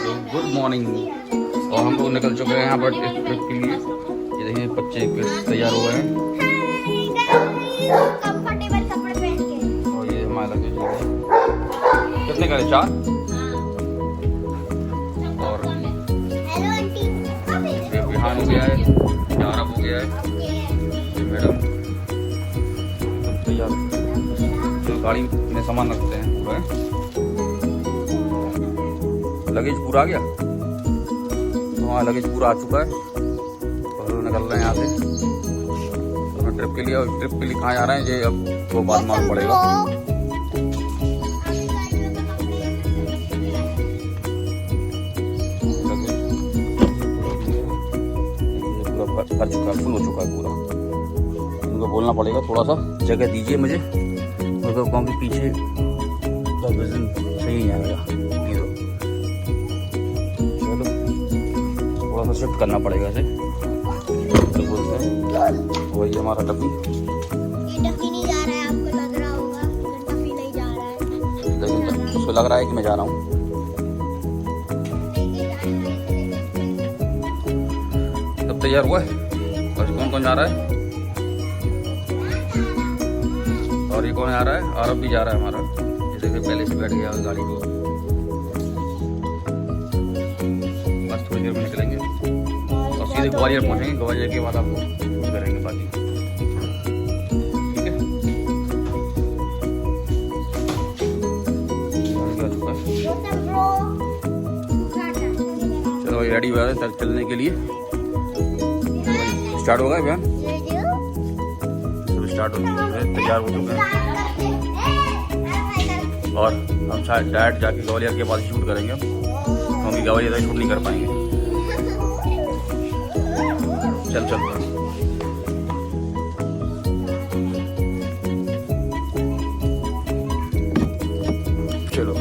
Good morning. और हम लोग निकल चुके हैं यहाँ पर इस ट्रिप के लिए। ये देखिए बच्चे तैयार हो गए हैं कंफर्टेबल कपड़े पहन के। और ये हमारा लगेज कितने करे 4 और हेलो आंटी। ये बिहान हो गया है, यारब हो गया है, ये मैडम सब तैयार। तो गाड़ी में सामान रखते हैं पूरा। लगेज पूरा आ गया, तो हमारा लगेज पूरा आ चुका है और निकल रहे हैं यहाँ से ट्रिप के लिए। और ट्रिप के लिए कहाँ जा रहे हैं ये अब वो बात मालूम पड़ेगा। भर चुका है, फुल हो चुका है पूरा। उनको बोलना पड़ेगा थोड़ा सा जगह दीजिए मुझे, मतलब क्योंकि पीछे का विजन सही नहीं आएगा। चलो थोड़ा सा शिफ्ट करना पड़ेगा इसे, तो बोलते हैं। वही हमारा टप्पी, ये टप्पी नहीं जा रहा है, आपको लग रहा होगा टप्पी नहीं जा रहा है, लेकिन उसको लग रहा है कि मैं जा रहा हूँ। तब तैयार हुआ है और कौन कौन जा रहा है? और ये कौन आ रहा है? आरब भी जा रहा है हमारा। ये देखिए पहले से बैठ गया गाड़ी को। बस थोड़ी देर में निकलेंगे और सीधे ग्वालियर पहुंचेंगे। ग्वालियर के बाद आपको करेंगे बाकी, ठीक है? चलो रेडी हुआ है चलने के लिए। स्टार्ट होगा बहन, स्टार्ट हो चुके हैं, तैयार हो चुके हैं और हम शायद डायरेक्ट जाके ग्वालियर के बाद शूट करेंगे हम, क्योंकि ग्वालियर तक शूट नहीं कर पाएंगे। चल चल चलो।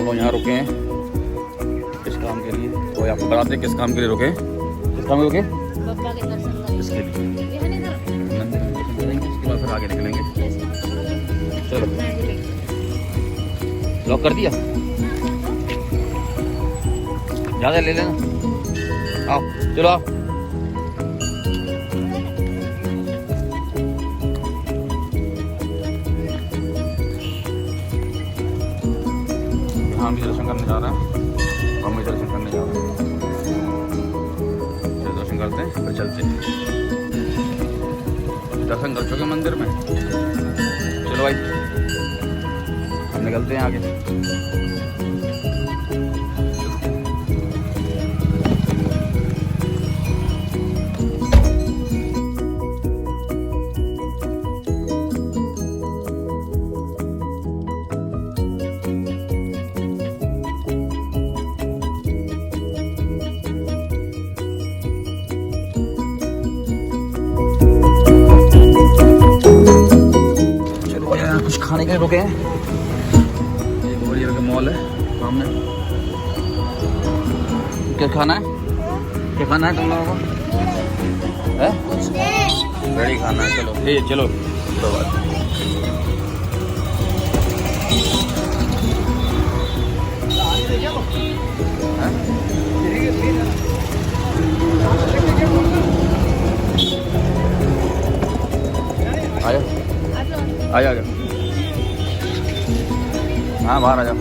यहाँ रुके हैं किस काम के लिए, तो आपको बताते हैं किस काम के लिए रुके। किस काम में रुके? बाबा के दर्शन करेंगे। इसके लिए मंदिर में दर्शन करेंगे, उसके बाद फिर आगे निकलेंगे। चलो लॉक कर दिया, ज़्यादा ले लेना। आओ चलो आओ। हम भी दर्शन करने जा रहे हैं, हम भी दर्शन करने जा रहे हैं। दर्शन करते हैं फिर चलते हैं। दर्शन कर चुके मंदिर में। चलो भाई हम निकलते हैं आगे। के रुके हैं, ये ग्वालियर का मॉल है सामने। क्या खाना है, क्या खाना है तुम लोगों को? है बेड़ी खाना है, चलो ये चलो कोई बात नहीं। आजा आजा आजा, हाँ बाहर आ जाओ।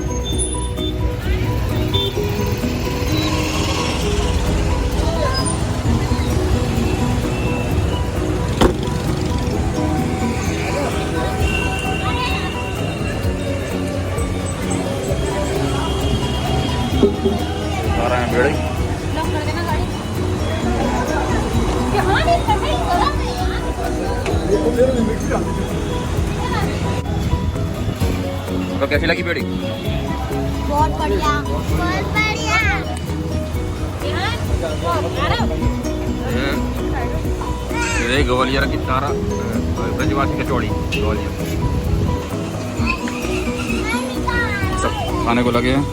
आ रहे हैं बेड़ी, तो कैसी लगी बेड़ी? बहुत बढ़िया, बहुत बढ़िया। ये ग्वालियर की तारा ब्रजवासी कचौड़ी ग्वालियर, सब खाने को लगे हैं।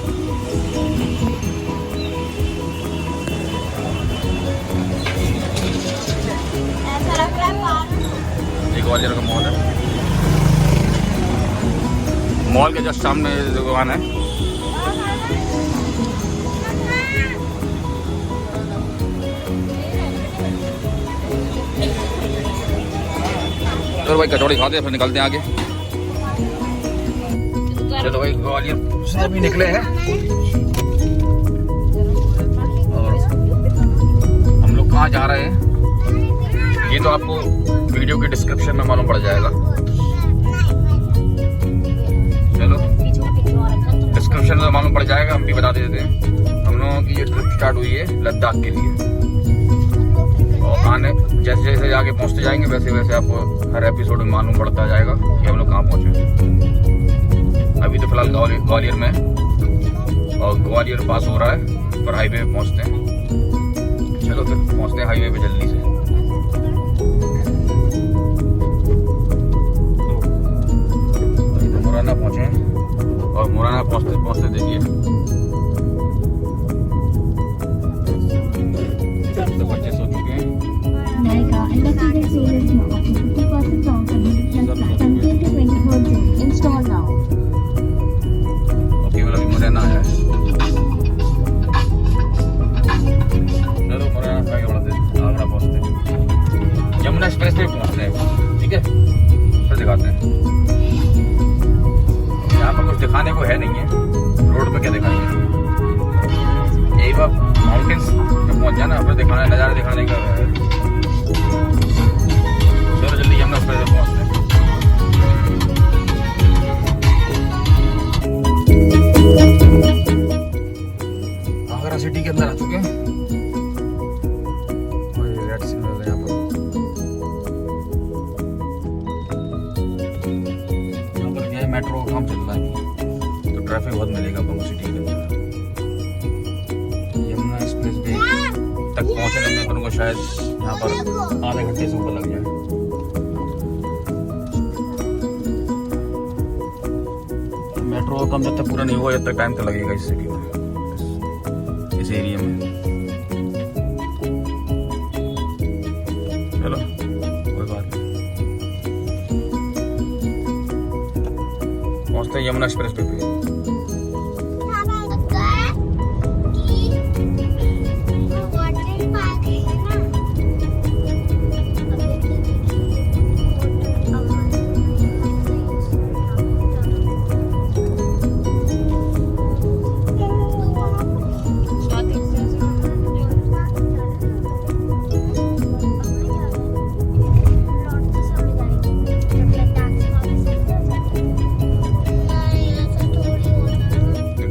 ऐसा लग रहा है ये ग्वालियर का मॉल है, मॉल के जस्ट सामने दुकान है। चलो भाई कचौड़ी खाते हैं फिर निकलते हैं आगे। चलो भाई ग्वालियर से अभी निकले हैं और हम लोग कहाँ जा रहे हैं ये तो आपको वीडियो के डिस्क्रिप्शन में मालूम पड़ जाएगा। चलो डिस्क्रिप्शन में मालूम पड़ जाएगा, हम भी बता देते हैं। हम लोगों की ये ट्रिप स्टार्ट हुई है लद्दाख के लिए, और आने जैसे जैसे आगे पहुंचते जाएंगे वैसे वैसे आपको हर एपिसोड में मालूम पड़ता जाएगा कि हम लोग कहाँ पहुंचे। अभी तो फिलहाल ग्वालियर में और ग्वालियर पास हो रहा है, पर हाईवे पे पहुंचते हैं। चलो फिर पहुंचते हैं हाईवे पे जल्दी से। अभी तो मुरैना पहुंचे हैं और मुरैना पहुंचते पहुंचते देखिए तो बच्चे सो चुके हैं। Nykaa Electrical Solar is now up to 50% off and plus until the 23rd June. Install now. केवल अभी मुरैना आया है। चलो मुरैना का आगरा पहुंचते हैं, यमुना एक्सप्रेस पे पहुंचते हैं, ठीक है फिर दिखाते हैं। यहाँ पर कुछ दिखाने को है नहीं है, रोड पे क्या दिखाएंगे, यही बात माउंटेन्स पे पहुंच जाना फिर दिखाना, नज़ारा दिखाने का है। चलो जल्दी यमुना एक्सप्रेस पे पहुंचते हैं। आगरा सिटी के अंदर आ चुके हैं और ये रेड सिग्नल है यहाँ पर क्या है, मेट्रो का काम चल रहा है तो ट्रैफिक बहुत मिलेगा बंगो सिटी के अंदर। यमुना एक्सप्रेस वे तक पहुँचने में अपन को शायद यहाँ पर आधे घंटे से ऊपर लग जाए। मेट्रो का काम जब तक पूरा नहीं हुआ जब तक टाइम तो लगेगा इस सिटी में, इस एरिया में। चलो कोई बात नहीं, पहुंचते हैं यमुना एक्सप्रेस वे पे।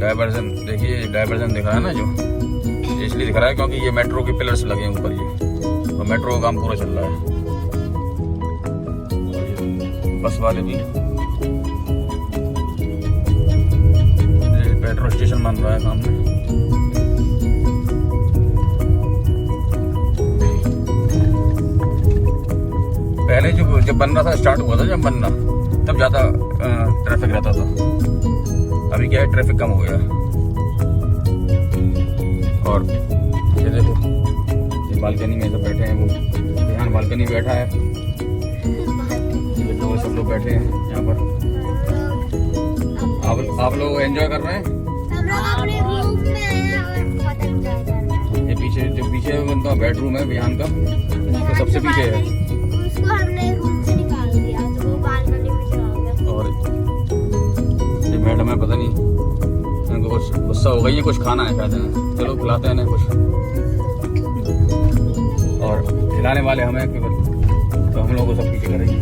डाइवर्जन देखिए, डाइवर्जन दिख रहा है ना जो, इसलिए दिख रहा है क्योंकि ये मेट्रो के पिलर्स लगे हैं ऊपर ये, और मेट्रो का काम पूरा चल रहा है। बस वाले भी मेट्रो स्टेशन बन रहा है सामने। पहले जब बन रहा था, स्टार्ट हुआ था जब बनना, तब ज़्यादा ट्रैफिक रहता था। अभी क्या है, ट्रैफिक कम हो गया। और ये देखो, ये बालकनी में सब बैठे हैं। वो यहाँ बालकनी बैठा है, ये लोग सब लोग बैठे हैं यहाँ पर। आप लोग एंजॉय कर रहे हैं। हम लोग अपने रूम में आए हैं और बहुत एंजॉय कर रहे हैं। ये पीछे जो पीछे उनका बेडरूम है विहान का, तो सबसे पीछे है। उसको हमने रूम से निकाल दिया तो वो बालकनी में चला गया। और ये मैडम है, पता नहीं इनको कुछ गुस्सा हो गई है, कुछ खाना है कहते हैं। चलो खिलाते हैं इन्हें कुछ, और खिलाने वाले हमें केवल, तो हम लोग को सब पीछे करेंगे।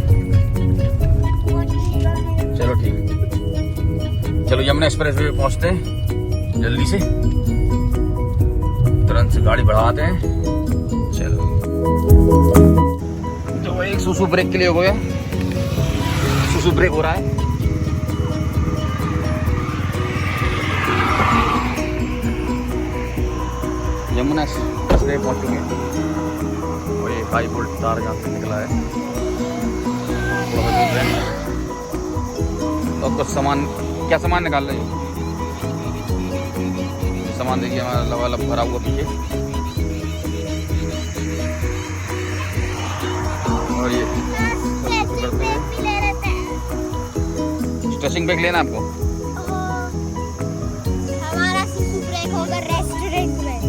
चलो ठीक है, चलो यमुना एक्सप्रेस वे पहुँचते हैं जल्दी से, तुरंत से गाड़ी बढ़ाते हैं। चलो, तो वो एक सुसु ब्रेक के लिए हो गया, सुसु ब्रेक हो रहा है। यमुना एक्सप्रेस वे पहुंच चुके हैं और ये 5 वोल्ट तार यहाँ से निकला है। और कुछ सामान, क्या सामान निकाल रहे हैं? सामान देखिए हमारा लवा भरा हुआ पीछे। और ये स्ट्रेचिंग ब्रेक लेना आपको। हमारा सुसु ब्रेक होगा रेस्टोरेंट में।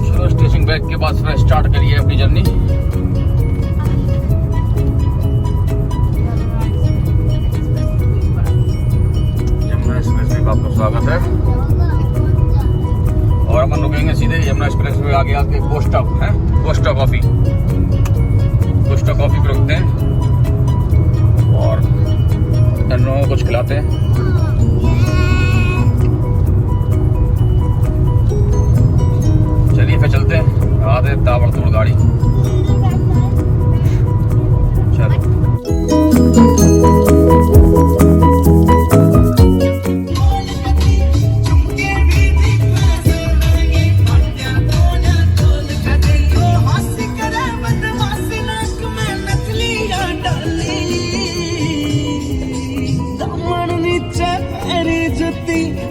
चलो स्ट्रेचिंग ब्रेक के बाद फिर स्टार्ट करिए अपनी जर्नी। आपका स्वागत है। और अपन रुकेंगे सीधे यमुना एक्सप्रेस वे आगे आके कोस्टा है, कोस्टा कॉफी पे रुकते हैं और इन लोगों को कुछ खिलाते हैं। चलिए फिर चलते हैं, आते हैं ताबड़तोड़ गाड़ी। चलो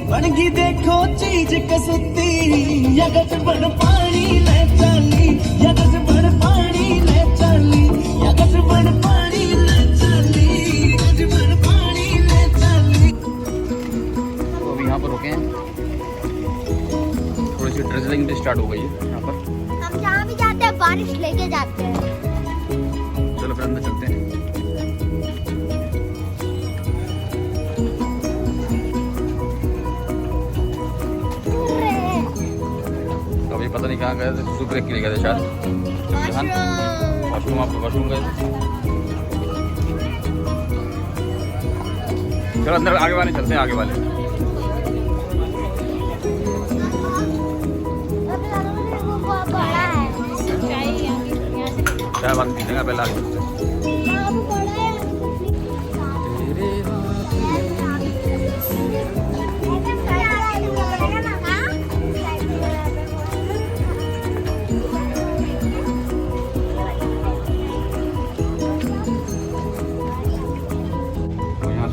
बनगी देखो चीज कसुती, यगज बड़ पानी ले चली, यगज बड़ पानी ले चली, यगज बड़ पानी ले चली, यगज बड़ पानी ले चली। तो अभी यहाँ पर रुके हैं, थोड़ी सी ड्रिजलिंग भी स्टार्ट हो गई है यहाँ पर। हम जहाँ भी जाते हैं बारिश लेके जाते हैं। चलो फिर अंदर चलते हैं। अभी पता नहीं कहाँ गए थे, सुसु ब्रेक के लिए गए थे शायद। वॉशरूम, आपको वॉशरूम गए थे। चलो अंदर आगे वाले चलते हैं, आगे वाले। बहुत बड़ा है। चाय बात पीछेगा पहले आगे चलते हैं।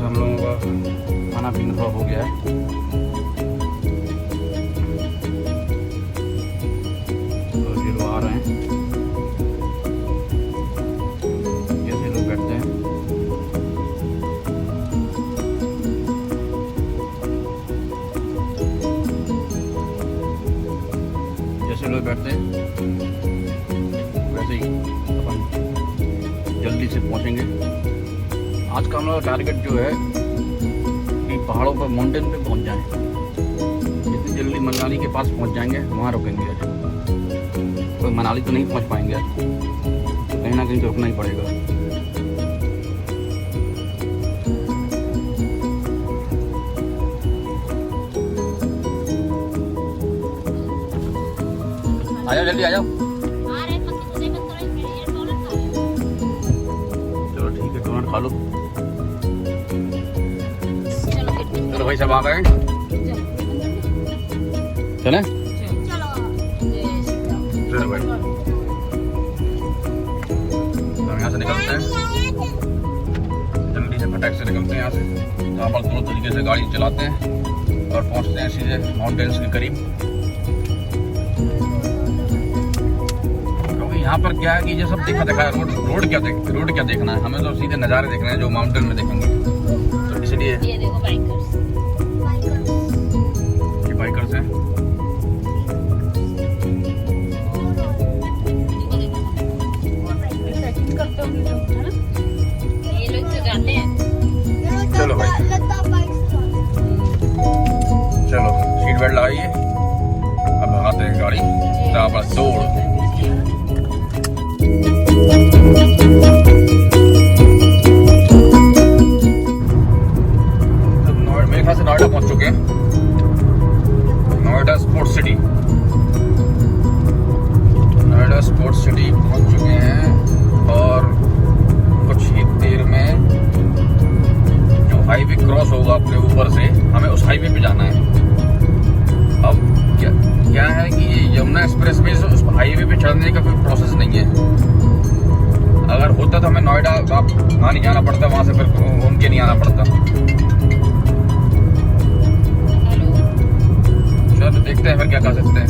हम लोगों का खाना पीना थोड़ा हो गया है। तो ये लोग आ रहे हैं, कैसे लोग बैठते हैं। जैसे लोग बैठते हैं वैसे ही अपन जल्दी से पहुंचेंगे। आज का हमारा टारगेट जो है कि पहाड़ों पर, माउंटेन पे पहुंच जाएं। जितनी जल्दी मनाली के पास पहुंच जाएंगे वहाँ रुकेंगे। आज तो मनाली तो नहीं पहुंच पाएंगे, आज तो कहीं ना कहीं तो रुकना ही पड़ेगा। आ जाओ, जल्दी आ जाओ। चलो ठीक है, डोनट खा लो। चलो चलो भाई सब आ गए, चले चलो चलो भाई हम यहाँ से निकलते हैं, जल्दी से फटाक से निकलते हैं यहाँ से। यहाँ पर दोनों तरीके से गाड़ी चलाते हैं और पहुँचते हैं सीधे माउंटेन्स के करीब। क्योंकि यहाँ पर क्या है कि ये सब देखा है, रोड क्या देखना है, हमें तो सीधे नज़ारे देखने हैं जो माउंटेन में देखेंगे। तो इसलिए ये देखो बाइकर्स ये बाइकर्स हैं। ये लोग तो जाते हैं। चलो भाई चलो सीट बेल्ट लगाइए, अब भगाते हैं गाड़ी बस दौड़। मेरे ख्याल से नोएडा पहुंच चुके हैं, Noida sports city, Noida sports city पहुंच चुके हैं। और कुछ ही देर में जो हाईवे क्रॉस होगा अपने ऊपर से, हमें उस हाईवे पे जाना है। अब क्या है कि ये यमुना एक्सप्रेस वे से उस हाईवे पे चढ़ने का कोई प्रोसेस नहीं है। अगर होता तो हमें नोएडा वहाँ नहीं जाना पड़ता, वहाँ से फिर घूम के नहीं आना पड़ता। चलो देखते हैं फिर क्या कर सकते हैं।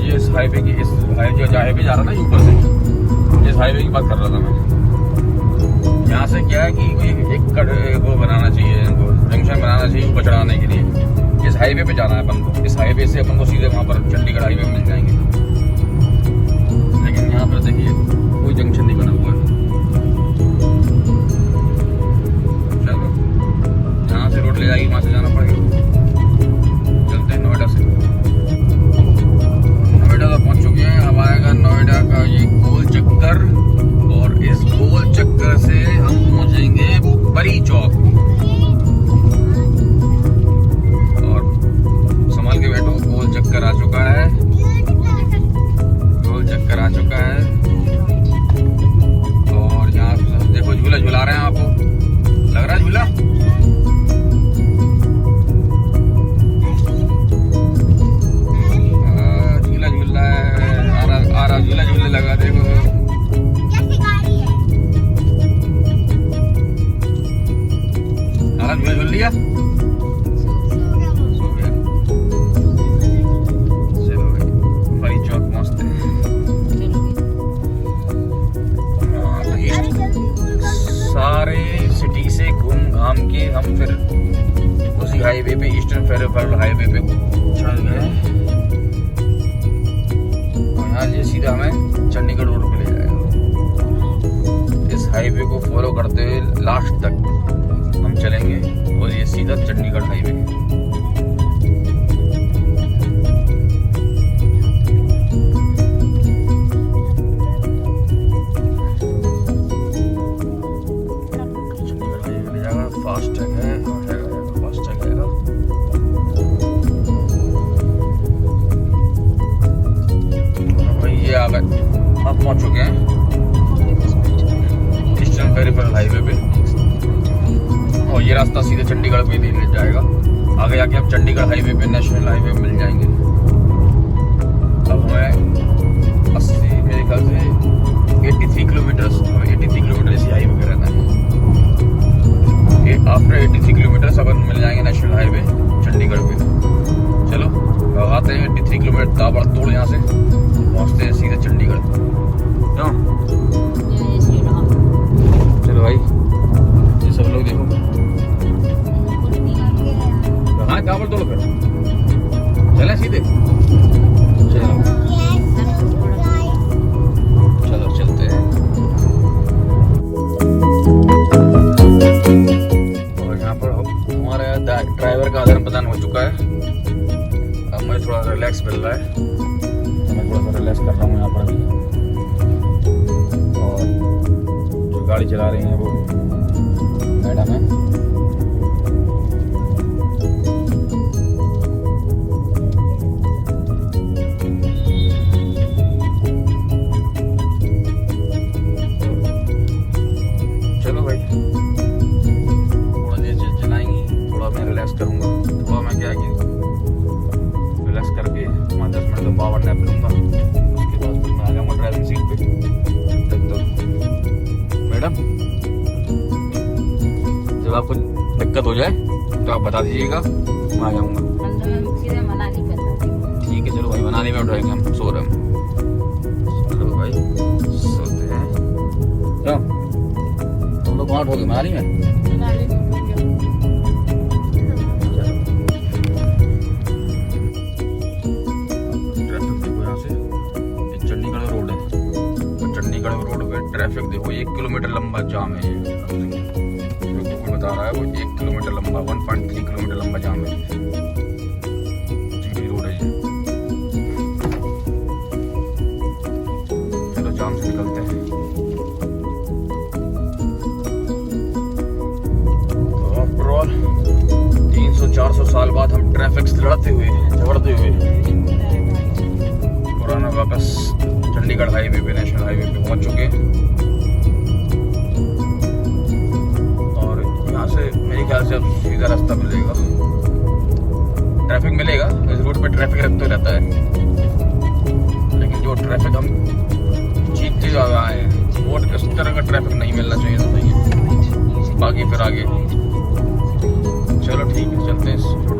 ये इस हाईवे की जो हाईवे जा रहा ना ऊपर से, इस हाईवे की बात कर रहा था मैं। यहाँ से क्या है कि एक वो बनाना चाहिए, जंक्शन बनाना चाहिए ऊपर चढ़ाने के लिए। इस हाईवे पे जाना है अपन को, इस हाईवे से अपन को सीधे वहाँ पर चंडीगढ़ हाईवे मिल जाएंगे। लेकिन यहाँ पर देखिए कोई जंक्शन नहीं बना हुआ है। चलो यहाँ से रोड ले जाएगी, वहाँ से जाना पड़ेगा। चलते हैं नोएडा से। नोएडा तो पहुँच चुके हैं, अब आएगा नोएडा का ये गोल चक्कर, और इस गोल चक्कर से हम पहुँचेंगे परी चौक। और संभाल के बैठो, गोल चक्कर आ चुका है, गोल चक्कर आ चुका है। और यहाँ देखो झूला झूला रहे हैं, आपको लग रहा है झूला? झूला झूल रहा है, आ रहा झूला झूलने लगा। देखो झूला झूल लिया। चलो भाई परी चौक पहुँचते हैं। सारे सिटी से घूम घाम के हम फिर उसी हाईवे पे, ईस्टर्न फेरोफेरल हाईवे पे चढ़ गए। और यहाँ ये सीधा हमें चंडीगढ़ रोड पे ले जाएगा। इस हाईवे को फॉलो करते हुए लास्ट तक हम चलेंगे और ये सीधा चंडीगढ़ हाईवे। चंडीगढ़ हाईवे ले जाएगा, फास्टैग है, फास्टैग है। भाई ये आ गए, अब पहुंच चुके हैं ईस्टर्न फेरोफेरल हाईवे पे। और ये रास्ता सीधे चंडीगढ़ पे नहीं ले जाएगा, आगे जाके हम चंडीगढ़ हाईवे पे, नेशनल हाईवे मिल जाएंगे। अब हमें 80 मेरे ख्याल से 83 किलोमीटर, हमें 83 किलोमीटर इसी हाईवे पे रहना है। आफ्टर 83 किलोमीटर अपन मिल जाएंगे नेशनल हाईवे चंडीगढ़ पे। चलो आते हैं 83 किलोमीटर ताबड़तोड़ यहाँ से पहुँचते हैं सीधे चंडीगढ़। क्यों? चलो भाई ये सब लोग देखो, हाँ काबड़ तोड़ फिर चले सीधे। चलो चलो चलते हैं। और यहाँ पर हमारे ड्राइवर का आदान प्रदान हो चुका है। अब मुझे थोड़ा रिलैक्स मिल रहा है, मैं थोड़ा सा रिलैक्स कर रहा हूँ यहाँ पर अभी। और जो गाड़ी चला रही है वो मैडम है। आपको दिक्कत हो जाए तो आप बता दीजिएगा, मैं आ जाऊँगा। ठीक है चलो भाई, मनाली में उठाएंगे हम, सो रहे हैं। चलो भाई सोते हैं। क्यों तुम लोग वहाँ उठोगे मनाली में? ट्रैफिक देखो, 1 किलोमीटर लंबा जाम है। गूगल बता रहा है वो 1 किलोमीटर लंबा, 1.3 किलोमीटर लंबा जाम है। जीटी रोड है ये। चलो जाम से निकलते हैं। तो आफ्टर ऑल 300-400 साल बाद हम ट्रैफिक से लड़ते हुए, झगड़ते हुए पुराना वापस चंडीगढ़ हाईवे पे, नेशनल हाईवे पे पहुंच चुके हैं। और यहाँ से मेरे ख्याल से अब सीधा रास्ता मिलेगा, ट्रैफिक मिलेगा। इस रूट पे ट्रैफिक रखते रहता है, लेकिन जो ट्रैफिक हम जीतते ज़्यादा आए हैं वो इस तरह का ट्रैफिक नहीं मिलना चाहिए था। ये बाकी फिर आगे चलो ठीक है, चलते हैं इस रूट पे,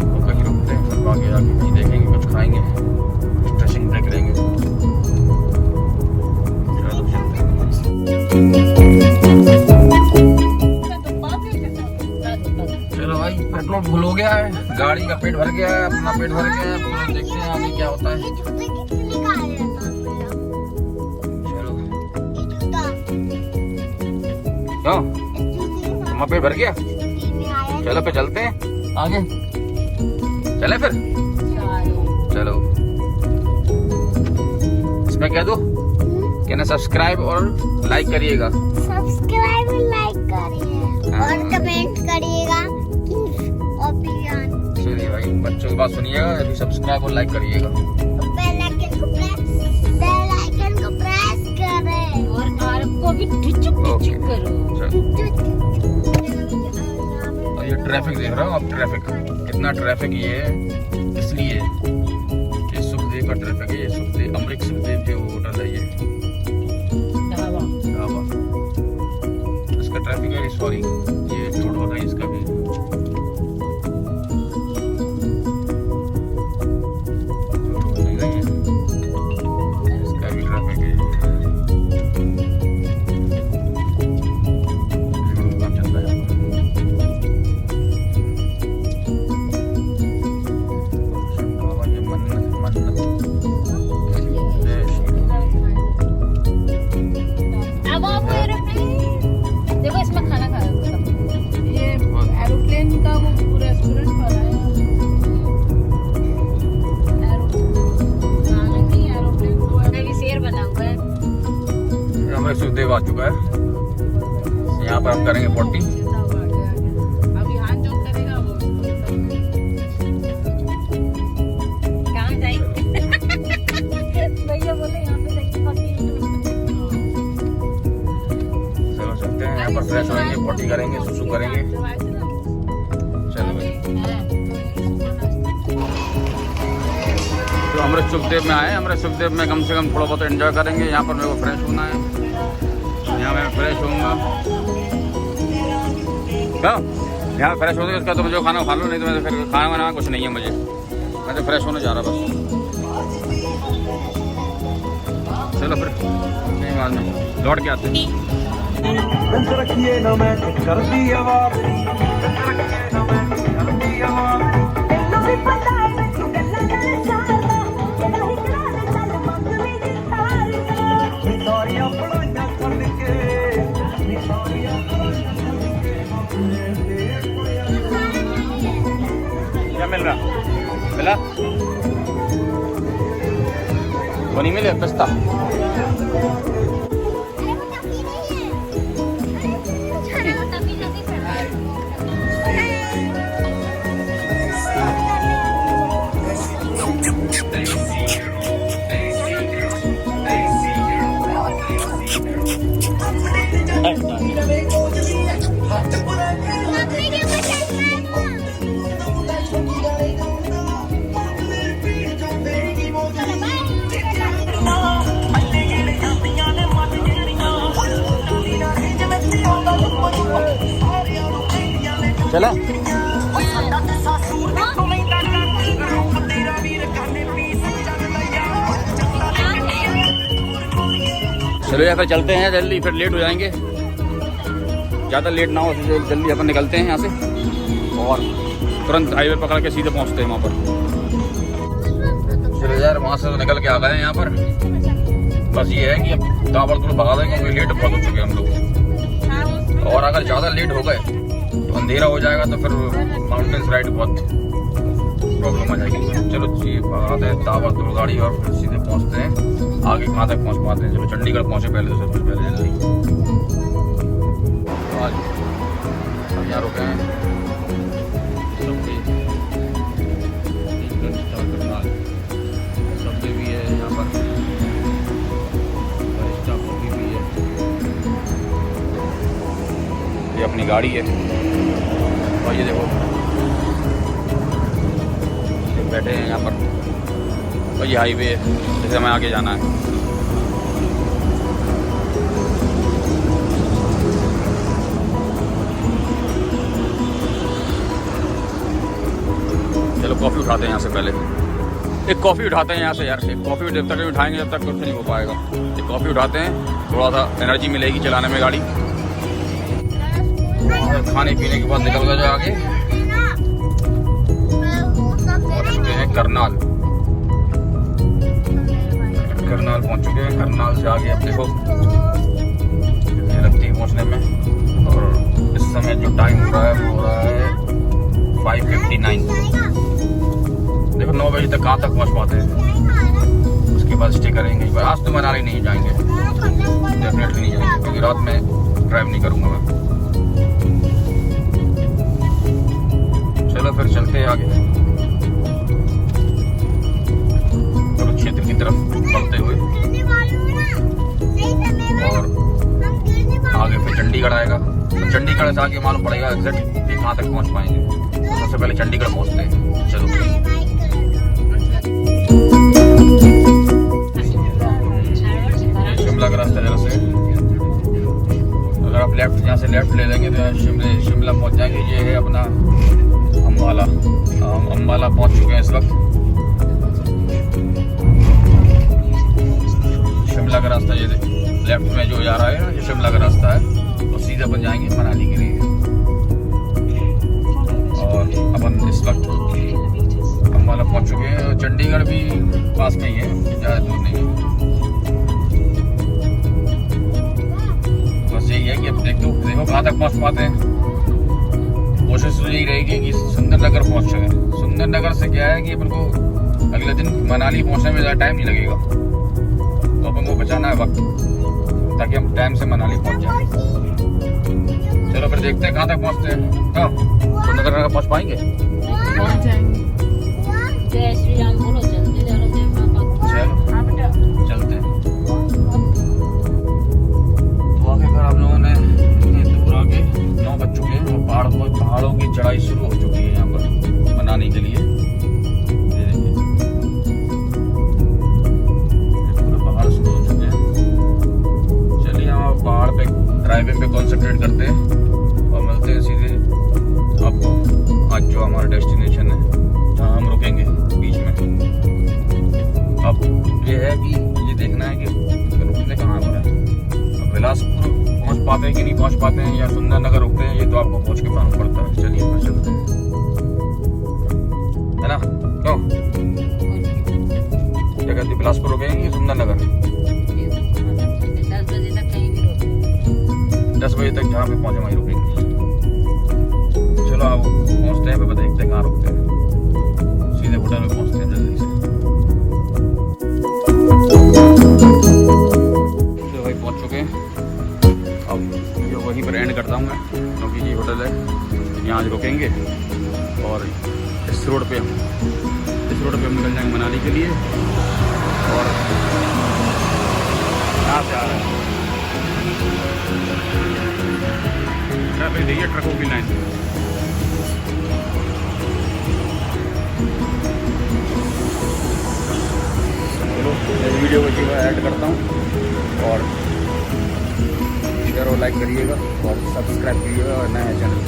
तो कहीं रुकते हैं, फिर आगे आके कहीं देखेंगे, कुछ खाएंगे, स्ट्रेचिंग ब्रेक लेंगे। चलो भाई, पेट्रोल फुल हो गया है, गाड़ी का पेट भर गया है, अपना पेट भर गया है। तो देखते हैं आगे क्या होता है। चलो क्यों तुम्हारा पेट भर गया? चलो फिर चलते हैं आगे, चले फिर। चलो इसमें कह दो कहना सब्सक्राइब और लाइक करिएगा, सब्सक्राइब और लाइक करिए और कमेंट करिएगा। चलिए भाई, बच्चों की बात सुनिएगा, अभी सब्सक्राइब और लाइक करिएगा, बेल आइकन को प्रेस करें और आपको भी टिचुक करो। और ये ट्रैफिक देख रहा हूँ आप, ट्रैफिक कितना ट्रैफिक ये है, इसलिए ये सुखदेव का ट्रैफिक है। ये सुखदेव, अमृत सुखदेव जो होटल है, ये ढाबा, इसका ट्रैफिक है। सॉरी ये रोड होता है इसका भी। इसका भी ट्रैफिक है। चल रहा है देखो इसमें खाना खा रहे हो, ये एरोप्लेन का वो रेस्टोरेंट बना है। एरोप्लेन तो भी शेर बना हुआ है। हमें सुखदेव आ चुका है, यहाँ पर हम करेंगे 40। अभी हाथ जो करेगा वो कहाँ जाएंगे? भैया बोले यहाँ पे जाएंगे 40। चलो चलते हैं, यहाँ पर फ्रेश होंगे, 40 करेंगे, सुसु करेंगे। चलो भाई, तो अमृत सुखदेव में आए, अमृत सुखदेव में कम से कम थोड़ा बहुत एंजॉय करेंगे। यहाँ पर मेरे को फ्रेश होना है, यहाँ मैं फ्रेश होऊंगा। क्या यहाँ फ्रेश होने उसका तो मुझे खाना खा लो, नहीं तो मैं फिर खाना वाना कुछ नहीं है मुझे, मैं तो फ्रेश होने जा रहा बस। चलो फिर नहीं बाद में लौट के आते हैं। रखिए ना मैं कर दी आवाज, रखिए ना मैं कर दी आवाज। क्या मिल रहा? मिला? वो नहीं मिले पिस्ता? चला चलो या फिर चलते हैं जल्दी, फिर लेट हो जाएंगे। ज़्यादा लेट ना हो, जल्दी अपन निकलते हैं यहाँ से और तुरंत हाईवे पकड़ के सीधे पहुँचते हैं वहाँ पर। चलो यार, वहाँ से तो निकल के आ गए हैं यहाँ पर। बस ये है कि अब ताबड़तोड़ भगा देंगे क्योंकि लेट बहुत हो चुके हैं हम लोग। और अगर ज़्यादा लेट हो गए तो अंधेरा हो जाएगा, तो फिर माउंटेन्स राइड बहुत प्रॉब्लम आ जाएगी। चलो भगाते हैं ताबड़तोड़ गाड़ी और फिर सीधे पहुँचते हैं। आगे कहाँ तक पहुँच पाते हैं? चलो चंडीगढ़ पहुँचे पहले, तो सबसे पहले जल्दी आज यहाँ रुके हैं। सब्जी भी है यहाँ पर, कॉफी भी है। ये अपनी गाड़ी है और ये देखो बैठे हैं यहाँ पर। और ये हाईवे है जिसे हमें आगे जाना है। चलो कॉफ़ी उठाते हैं यहाँ से पहले। एक कॉफ़ी उठाते हैं यहाँ से यार। एक कॉफ़ी जब तक नहीं उठाएंगे जब तक कुछ नहीं हो पाएगा। एक कॉफ़ी उठाते हैं, थोड़ा सा एनर्जी मिलेगी चलाने में गाड़ी। और खाने पीने के बाद निकल गए आगे और चुके हैं करनाल। करनाल पहुँच चुके हैं। करनाल से आगे अब देखो लगती है पहुँचने में। और इस समय जो टाइम हो रहा है वो हो रहा है 5:59। देखो 9 बजे तक कहाँ तक पहुँच पाते हैं। उसके बाद स्टे करेंगे। आज तो मनाली नहीं जाएंगे, डेफिनेटली नहीं जाएंगे क्योंकि रात में ड्राइव नहीं करूँगा मैं। चलो फिर चलते हैं आगे कुरुक्षेत्र की तरफ बढ़ते हुए। और आगे फिर चंडीगढ़ आएगा। तो चंडीगढ़ से आगे मालूम पड़ेगा एग्जैक्ट कि कहाँ तक पहुँच पाएंगे। तो सबसे पहले चंडीगढ़ पहुँचते हैं। चलो शिमला का रास्ता जरा से, अगर आप लेफ्ट यहाँ से लेफ्ट ले लेंगे तो शिमला पहुँच जाएंगे। ये है अपना अम्बाला। अम्बाला पहुँच चुके हैं इस वक्त। शिमला का रास्ता ये लेफ्ट में जो जा रहा है ना, ये शिमला का रास्ता है। तो सीधे बन जाएंगे मनाली के लिए। और अपन इस वक्त अम्बाला पहुँच चुके हैं। चंडीगढ़ भी पास में ही है, ज़्यादा दूर नहीं है। बस यही है कि अब देखो कहाँ तक पहुँच पाते हैं। कोशिश तो यही रहेगी कि सुंदरनगर पहुँच जाए। सुंदरनगर से क्या है कि अपन को अगले दिन मनाली पहुँचने में ज़्यादा टाइम नहीं लगेगा। तो अपन को बचाना है वक्त ताकि हम टाइम से मनाली पहुँच जाए। चलो फिर देखते हैं कहाँ तक पहुँचते हैं। हाँ, सुंदरनगर पहुँच पाएंगे? पहुंच जाएंगे। जय श्री राम बोलो, जल्दी चलो। चलते हैं। तो आखिरकार आप लोगों ने इतनी दूर आके 9 बज चुके हैं और पहाड़ों की चढ़ाई शुरू हो चुकी है यहाँ पर मनाली के लिए। ये देखिए पूरे पहाड़ शुरू हो चुके हैं। चलिए हम पहाड़ पे ड्राइविंग पे कॉन्सेंट्रेट करते हैं और मिलते हैं सीधे आपको आज जो हमारा डेस्टिनेशन है जहाँ हम रुकेंगे बीच में। अब ये है कि ये देखना है कि रुकने कहाँ पर है। अब बिलासपुर पहुँच पाते हैं कि नहीं पहुँच पाते हैं या सुंदरनगर रुकते हैं, ये तो आपको पहुँच के पाना पड़ता है। चलिए फिर चलते हैं, है ना? क्यों क्या कहते, बिलासपुर रुकेंगे या सुंदरनगर? 10 बजे तक जहाँ पे पहुँचे वहीं रुकेंगे। चलो आप पहुँचते हैं, फिर देखते हैं कहाँ रुकते हैं। सीधे होटल में पहुँचते हैं जल्दी से। तो भाई पहुँच चुके हैं। अब ये वहीं पर एंड करता हूँ मैं क्योंकि ये होटल है, यहाँ रुकेंगे। और इस रोड पे हम निकल जाएंगे मनाली के लिए। और यहाँ से आ रहा है ट्रैफिक, देखिए ट्रकों की लाइन। चलो मैं वीडियो को ऐड करता हूँ और शेयर और लाइक करिएगा और सब्सक्राइब करिएगा और नया चैनल